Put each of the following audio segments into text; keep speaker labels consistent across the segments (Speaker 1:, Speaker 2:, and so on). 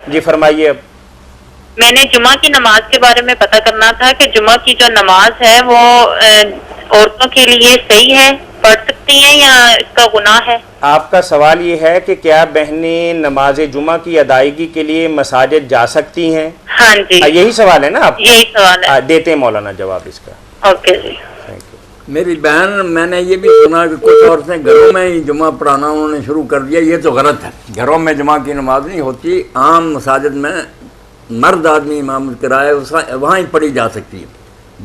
Speaker 1: جی فرمائیے. اب
Speaker 2: میں نے جمعہ کی نماز کے بارے میں پتہ کرنا تھا کہ جمعہ کی جو نماز ہے وہ عورتوں کے لیے صحیح ہے، پڑھ سکتی ہیں یا اس کا گناہ ہے؟
Speaker 1: آپ کا سوال یہ ہے کہ کیا بہنیں نماز جمعہ کی ادائیگی کے لیے مساجد جا سکتی ہیں؟
Speaker 2: ہاں جی
Speaker 1: یہی سوال ہے نا آپ؟
Speaker 2: یہی سوال ہے.
Speaker 1: دیتے ہیں مولانا جواب اس کا.
Speaker 2: اوکے جی.
Speaker 3: میری بہن، میں نے یہ بھی سنا کہ کچھ عورتیں گھروں میں ہی جمعہ پڑھانا انہوں نے شروع کر دیا. یہ تو غلط ہے. گھروں میں جمعہ کی نماز نہیں ہوتی. عام مساجد میں مرد آدمی امامت کرائے وہاں ہی پڑھی جا سکتی ہے.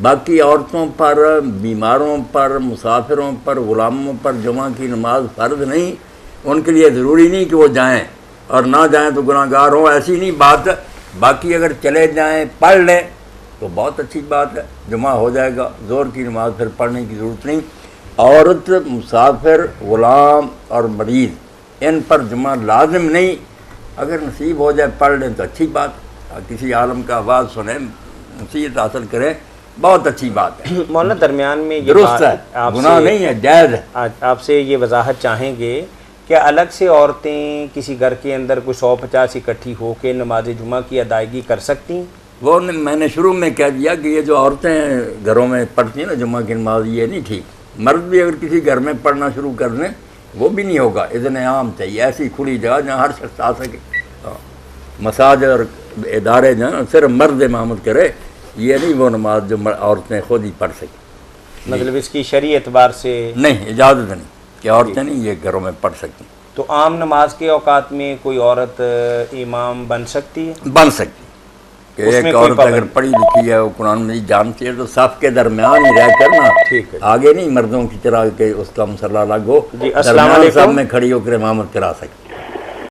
Speaker 3: باقی عورتوں پر، بیماروں پر، مسافروں پر، غلاموں پر جمعہ کی نماز فرض نہیں. ان کے لیے ضروری نہیں کہ وہ جائیں، اور نہ جائیں تو گناہ گار ہوں، ایسی نہیں بات. باقی اگر چلے جائیں پڑھ لیں تو بہت اچھی بات ہے، جمعہ ہو جائے گا. ظہر کی نماز پھر پڑھنے کی ضرورت نہیں. عورت، مسافر، غلام اور مریض ان پر جمعہ لازم نہیں. اگر نصیب ہو جائے پڑھ لیں تو اچھی بات. کسی عالم کا آواز سنیں، نصیحت حاصل کریں، بہت اچھی بات ہے.
Speaker 1: مولانا درمیان میں یہ
Speaker 3: درست ہے، گناہ نہیں ہے، جائز ہے.
Speaker 1: آپ سے یہ وضاحت چاہیں گے کہ الگ سے عورتیں کسی گھر کے اندر کوئی 150 اکٹھی ہو کے نماز جمعہ کی ادائیگی کر سکتی ہیں؟
Speaker 3: وہ میں نے شروع میں کہہ دیا کہ یہ جو عورتیں گھروں میں پڑھتی ہیں نا جمعہ کی نماز، یہ نہیں ٹھیک. مرد بھی اگر کسی گھر میں پڑھنا شروع کر دیں وہ بھی نہیں ہوگا. اذن عام چاہیے، ایسی کھلی جگہ جہاں ہر شخص آ سکے. مساجد اور ادارے جہاں صرف مرد امامت کرے، یہ نہیں وہ نماز جو عورتیں خود ہی پڑھ سکیں.
Speaker 1: مطلب اس کی شرعی اعتبار سے
Speaker 3: نہیں، اجازت نہیں کہ عورتیں نہیں یہ گھروں میں پڑھ سکیں.
Speaker 1: تو عام نماز کے اوقات میں کوئی عورت امام بن سکتی ہے؟
Speaker 3: بن سکتی کہ ایک عورت اگر پڑھی لکھی ہے، وہ قرآن مجید جانتی ہے، تو صف کے درمیان ہی رہ کر نا،
Speaker 1: ٹھیک ہے،
Speaker 3: آگے نہیں مردوں کی طرح کہ اس کا مسلح الگ ہو،
Speaker 1: جی السلام
Speaker 3: درمیان
Speaker 1: علیکم.
Speaker 3: صف میں کھڑی ہو کر امامت کرا سکتی.